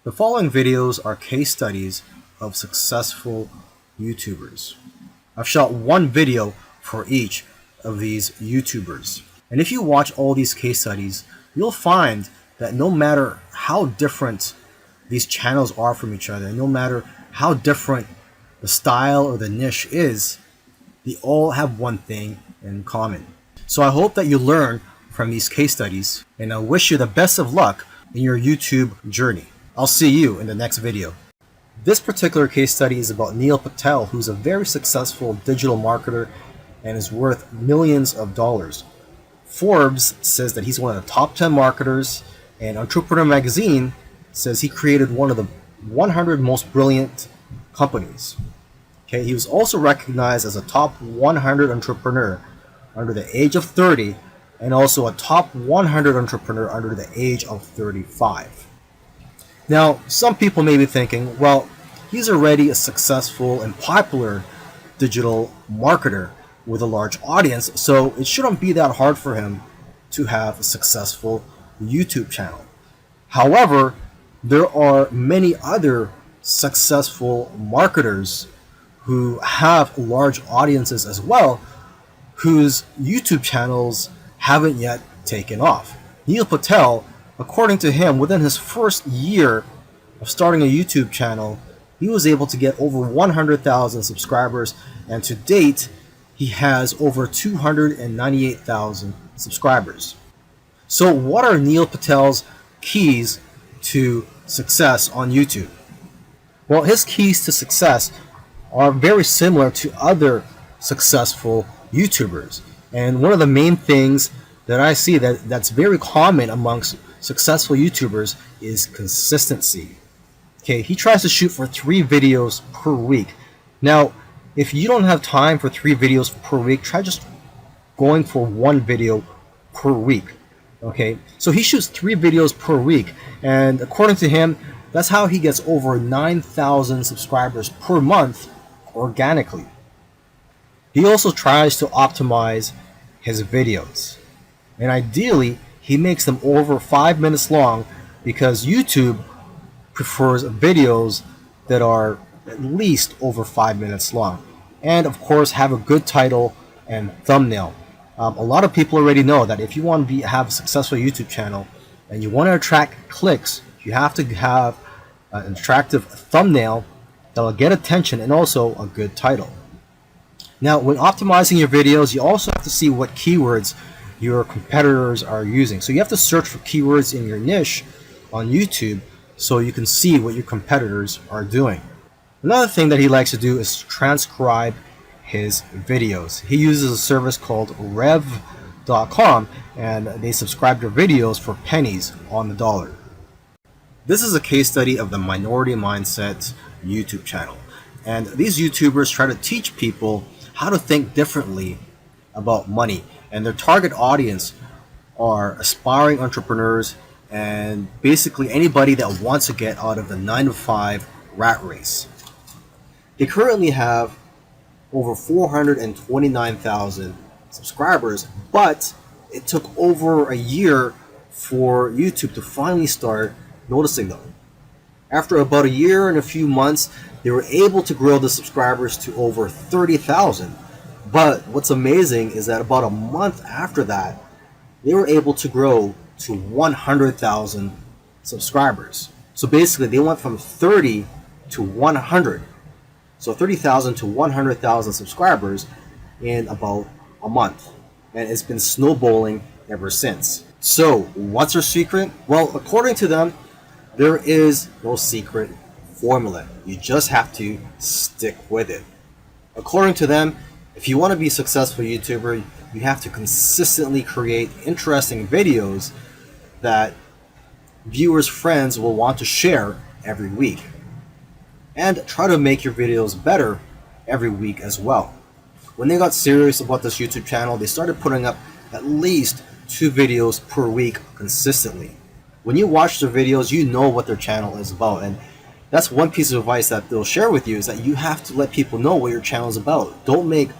The following videos are case studies of successful YouTubers. I've shot one video for each of these YouTubers. And if you watch all these case studies, you'll find that no matter how different these channels are from each other, no matter how different the style or the niche is, they all have one thing in common. So I hope that you learn from these case studies, and I wish you the best of luck in your YouTube journey. I'll see you in the next video. This particular case study is about Neil Patel, who's a very successful digital marketer and is worth millions of dollars. Forbes says that he's one of the top 10 marketers, and Entrepreneur Magazine says he created one of the 100 most brilliant companies. Okay, he was also recognized as a top 100 entrepreneur under the age of 30 and also a top 100 entrepreneur under the age of 35. Now, some people may be thinking, well, he's already a successful and popular digital marketer with a large audience, so it shouldn't be that hard for him to have a successful YouTube channel. However, there are many other successful marketers who have large audiences as well, whose YouTube channels haven't yet taken off. Neil Patel, according to him, within his first year of starting a YouTube channel, he was able to get over 100,000 subscribers, and to date, he has over 298,000 subscribers. So what are Neil Patel's keys to success on YouTube? Well, his keys to success are very similar to other successful YouTubers. And one of the main things that I see that's very common amongst successful YouTubers is consistency. Okay, he tries to shoot for 3 videos per week. Now, if you don't have time for 3 videos per week, try just going for 1 video per week. Okay, so he shoots 3 videos per week, and according to him, that's how he gets over 9,000 subscribers per month organically. He also tries to optimize his videos, and ideally he makes them over 5 minutes long because YouTube prefers videos that are at least over 5 minutes long, and of course have a good title and thumbnail. A lot of people already know that if you want to have a successful YouTube channel and you want to attract clicks, you have to have an attractive thumbnail that will get attention and also a good title. Now, when optimizing your videos, you also have to see what keywords your competitors are using. So you have to search for keywords in your niche on YouTube so you can see what your competitors are doing. Another thing that he likes to do is transcribe his videos. He uses a service called rev.com, and they subscribe to videos for pennies on the dollar. This is a case study of the Minority Mindset YouTube channel. And these YouTubers try to teach people how to think differently about money. And their target audience are aspiring entrepreneurs and basically anybody that wants to get out of the 9-to-5 rat race. They currently have over 429,000 subscribers, but it took over a year for YouTube to finally start noticing them. After about a year and a few months, they were able to grow the subscribers to over 30,000. But what's amazing is that about a month after that, they were able to grow to 100,000 subscribers. So basically, they went from 30 to 100. So 30,000 to 100,000 subscribers in about a month. And it's been snowballing ever since. So what's their secret? Well, according to them, there is no secret formula. You just have to stick with it. According to them, if you want to be a successful YouTuber, you have to consistently create interesting videos that viewers' friends will want to share every week. And try to make your videos better every week as well. When they got serious about this YouTube channel, they started putting up at least 2 videos per week consistently. When you watch their videos, you know what their channel is about, and that's one piece of advice that they'll share with you, is that you have to let people know what your channel is about. Don't make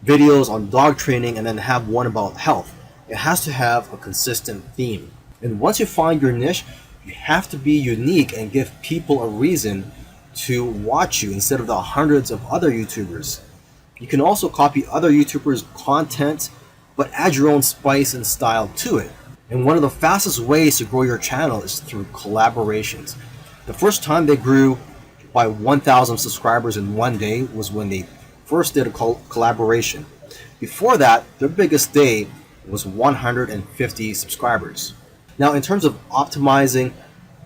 videos on dog training and then have one about health. It has to have a consistent theme. And once you find your niche, You have to be unique and give people a reason to watch you instead of the hundreds of other YouTubers. You can also copy other YouTubers' content, but add your own spice and style to it. And one of the fastest ways to grow your channel is through collaborations. The first time they grew by 1,000 subscribers in one day was when they first did a collaboration. Before that, their biggest day was 150 subscribers. Now, in terms of optimizing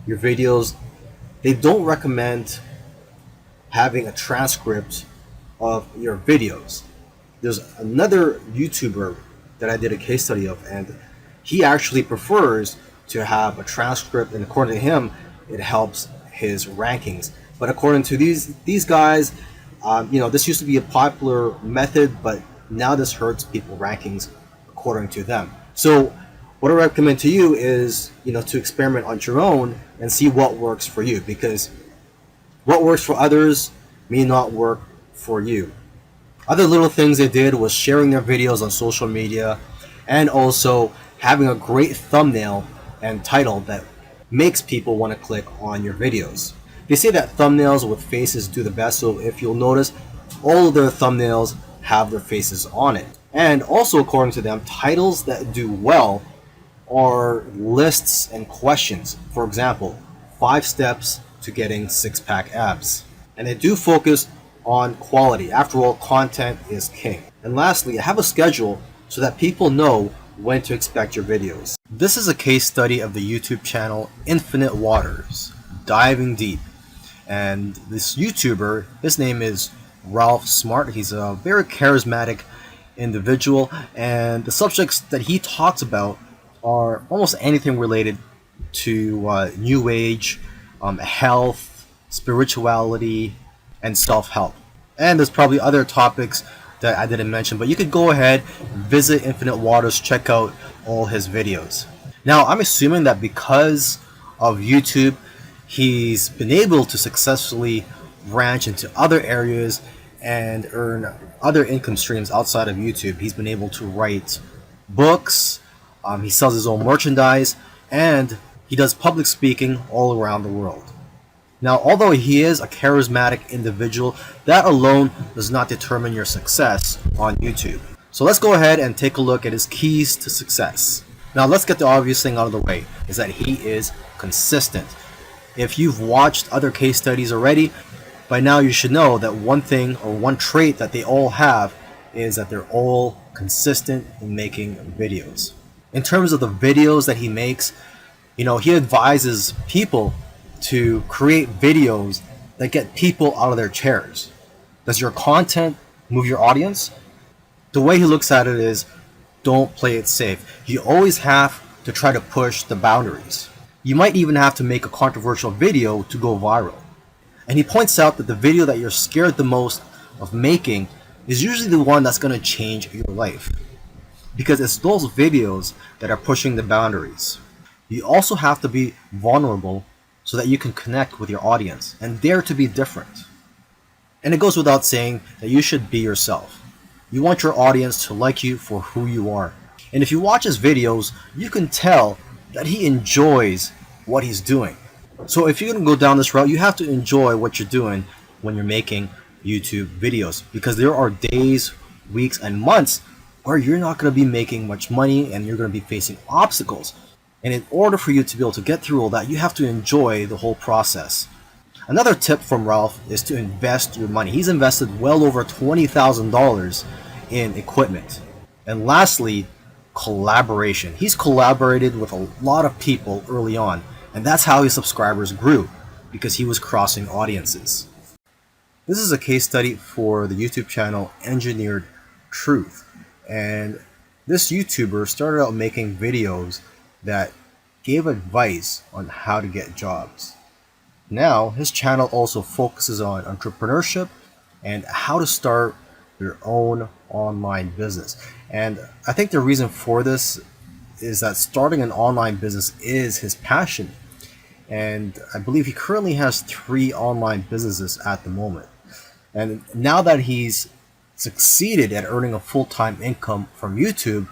your videos, they don't recommend having a transcript of your videos. There's another YouTuber that I did a case study of, and he actually prefers to have a transcript, and according to him, it helps his rankings. But according to these guys, this used to be a popular method, but now this hurts people rankings according to them. So what I recommend to you is, to experiment on your own and see what works for you, because what works for others may not work for you. Other little things they did was sharing their videos on social media, and also having a great thumbnail and title that makes people want to click on your videos. They say that thumbnails with faces do the best, so if you'll notice, all of their thumbnails have their faces on it. And also, according to them, titles that do well are lists and questions. For example, 5 steps to getting 6-pack abs. And they do focus on quality. After all, content is king. And lastly, have a schedule so that people know when to expect your videos. This is a case study of the YouTube channel Infinite Waters, diving deep. And this YouTuber, his name is Ralph Smart. He's a very charismatic individual, and the subjects that he talks about are almost anything related to new age, health, spirituality, and self-help. And there's probably other topics that I didn't mention, but you could go ahead, visit Infinite Waters, check out all his videos. Now, I'm assuming that because of YouTube, he's been able to successfully branch into other areas and earn other income streams outside of YouTube. He's been able to write books, he sells his own merchandise, and he does public speaking all around the world. Now, although he is a charismatic individual, that alone does not determine your success on YouTube. So let's go ahead and take a look at his keys to success. Now, let's get the obvious thing out of the way, is that he is consistent. If you've watched other case studies already, by now you should know that one thing or one trait that they all have is that they're all consistent in making videos. In terms of the videos that he makes, he advises people to create videos that get people out of their chairs. Does your content move your audience? The way he looks at it is, don't play it safe. You always have to try to push the boundaries. You might even have to make a controversial video to go viral. And he points out that the video that you're scared the most of making is usually the one that's going to change your life, because it's those videos that are pushing the boundaries. You also have to be vulnerable so that you can connect with your audience and dare to be different. And it goes without saying that you should be yourself. You want your audience to like you for who you are. And if you watch his videos, you can tell that he enjoys what he's doing. So if you're going to go down this route, you have to enjoy what you're doing when you're making YouTube videos, because there are days, weeks, and months where you're not going to be making much money and you're going to be facing obstacles. And in order for you to be able to get through all that, you have to enjoy the whole process. Another tip from Ralph is to invest your money. He's invested well over $20,000 in equipment. And lastly, collaboration. He's collaborated with a lot of people early on, and that's how his subscribers grew, because he was crossing audiences. This is a case study for the YouTube channel Engineered Truth. And this YouTuber started out making videos that gave advice on how to get jobs. Now, his channel also focuses on entrepreneurship and how to start your own online business. And I think the reason for this is that starting an online business is his passion. And I believe he currently has 3 online businesses at the moment. And now that he's succeeded at earning a full-time income from YouTube,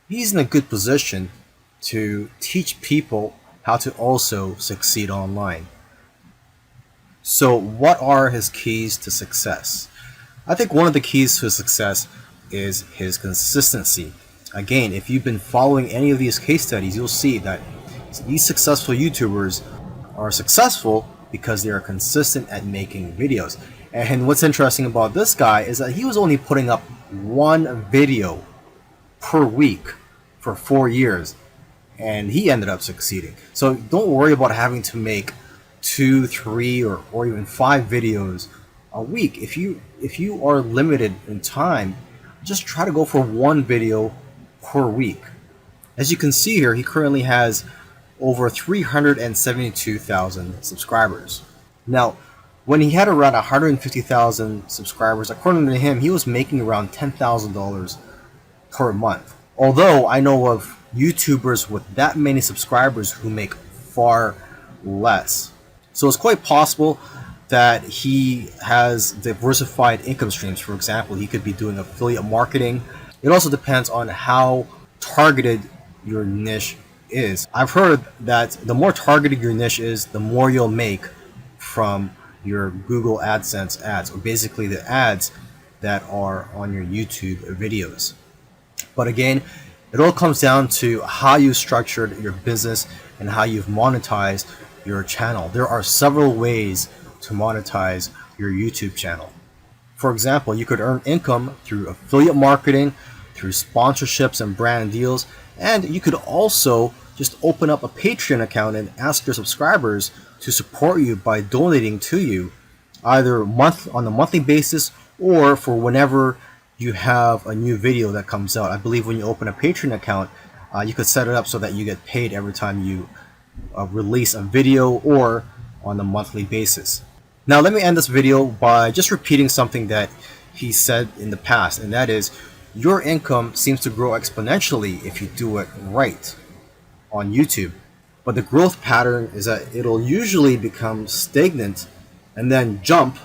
he's in a good position to teach people how to also succeed online. So what are his keys to success? I think one of the keys to success is his consistency. Again, if you've been following any of these case studies, you'll see that these successful YouTubers are successful because they are consistent at making videos. And what's interesting about this guy is that he was only putting up one video per week for 4 years, and he ended up succeeding. So don't worry about having to make 2, 3, or even 5 videos a week. If you are limited in time, just try to go for one video per week. As you can see here, he currently has over 372,000 subscribers. Now, when he had around 150,000 subscribers, according to him, he was making around $10,000 per month. Although I know of YouTubers with that many subscribers who make far less. So it's quite possible that he has diversified income streams. For example, he could be doing affiliate marketing. It also depends on how targeted your niche is. I've heard that the more targeted your niche is, the more you'll make from your Google AdSense ads, or basically the ads that are on your YouTube videos. But again, it all comes down to how you structured your business and how you've monetized your channel. There are several ways to monetize your YouTube channel. For example, you could earn income through affiliate marketing, through sponsorships and brand deals, and you could also just open up a Patreon account and ask your subscribers to support you by donating to you, either on a monthly basis or for whenever you have a new video that comes out. I believe when you open a Patreon account, you could set it up so that you get paid every time you release a video, or on a monthly basis. Now let me end this video by just repeating something that he said in the past, and that is, your income seems to grow exponentially if you do it right on YouTube. But the growth pattern is that it'll usually become stagnant and then jump,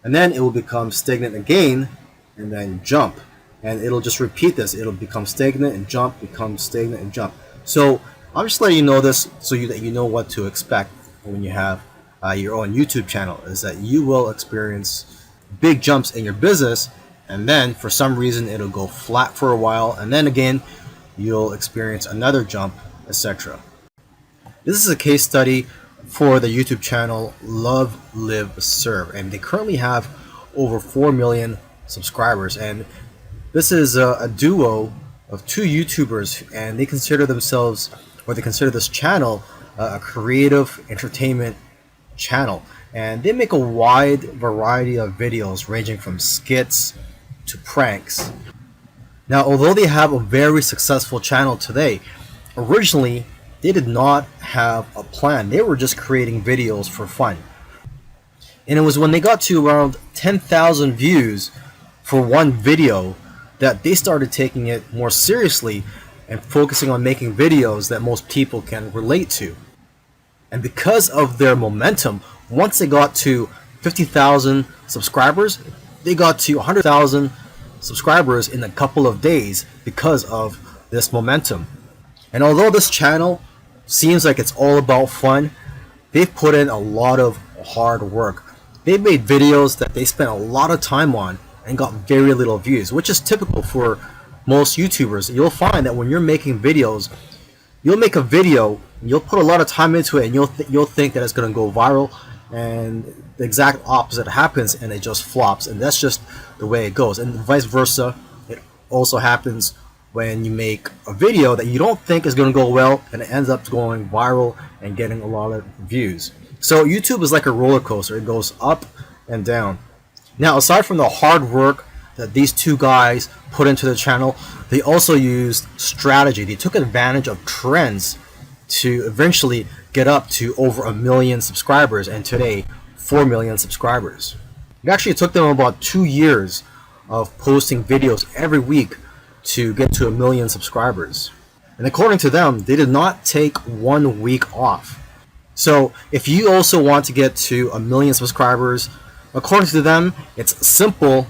and then it will become stagnant again and then jump, and it'll just repeat this. It'll become stagnant and jump, become stagnant and jump. So I'm just letting you know this so that you know what to expect when you have your own YouTube channel, is that you will experience big jumps in your business, and then for some reason it'll go flat for a while, and then again you'll experience another jump, etc. This is a case study for the YouTube channel Love, Live, Serve, and they currently have over 4 million subscribers, and this is a duo of 2 YouTubers, and they consider themselves, or they consider this channel, a creative entertainment channel, and they make a wide variety of videos ranging from skits to pranks. Now, although they have a very successful channel today, originally they did not have a plan. They were just creating videos for fun, and it was when they got to around 10,000 views for one video that they started taking it more seriously and focusing on making videos that most people can relate to. And because of their momentum, once they got to 50,000 subscribers, they got to 100,000 subscribers in a couple of days because of this momentum. And although this channel seems like it's all about fun, they've put in a lot of hard work. They've made videos that they spent a lot of time on and got very little views, which is typical for most YouTubers. You'll find that when you're making videos, you'll make a video, you'll put a lot of time into it, and you'll think that it's going to go viral, and the exact opposite happens, and it just flops. And that's just the way it goes. And vice versa, it also happens when you make a video that you don't think is going to go well, and it ends up going viral and getting a lot of views. So YouTube is like a roller coaster. It goes up and down. Now, aside from the hard work that these 2 guys put into the channel, they also used strategy. They took advantage of trends to eventually get up to over 1 million subscribers, and today 4 million subscribers. It actually took them about 2 years of posting videos every week to get to 1 million subscribers. And according to them, they did not take 1 week off. So if you also want to get to 1 million subscribers, according to them, it's simple,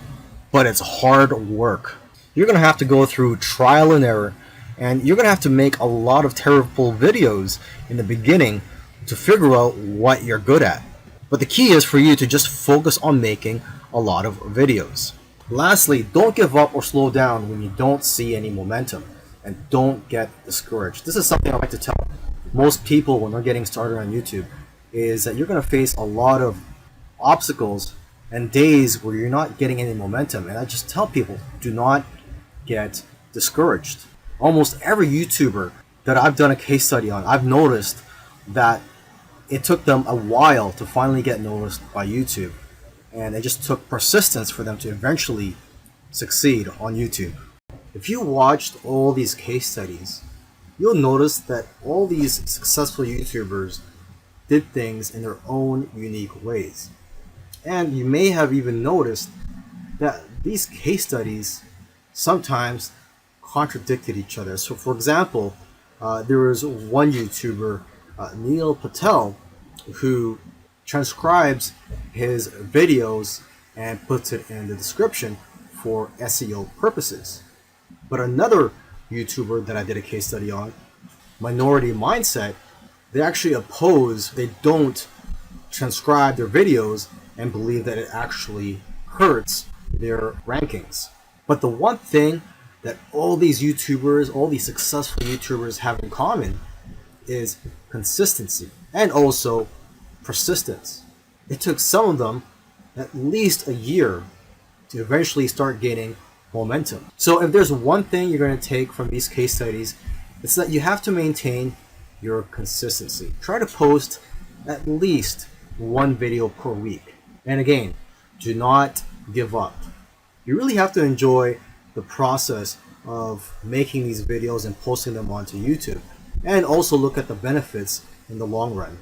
but it's hard work. You're going to have to go through trial and error. And you're going to have to make a lot of terrible videos in the beginning to figure out what you're good at. But the key is for you to just focus on making a lot of videos. Lastly, don't give up or slow down when you don't see any momentum, and don't get discouraged. This is something I like to tell most people when they're getting started on YouTube, is that you're going to face a lot of obstacles and days where you're not getting any momentum. And I just tell people, do not get discouraged. Almost every YouTuber that I've done a case study on, I've noticed that it took them a while to finally get noticed by YouTube. And it just took persistence for them to eventually succeed on YouTube. If you watched all these case studies, you'll notice that all these successful YouTubers did things in their own unique ways. And you may have even noticed that these case studies sometimes contradicted each other. So for example, there was one YouTuber, Neil Patel, who transcribes his videos and puts it in the description for SEO purposes. But another YouTuber that I did a case study on, Minority Mindset, they actually oppose, they don't transcribe their videos and believe that it actually hurts their rankings. But the one thing that all these YouTubers, all these successful YouTubers have in common is consistency and also persistence. It took some of them at least a year to eventually start gaining momentum. So if there's one thing you're going to take from these case studies, it's that you have to maintain your consistency. Try to post at least one video per week. And again, do not give up. You really have to enjoy the process of making these videos and posting them onto YouTube, and also look at the benefits in the long run.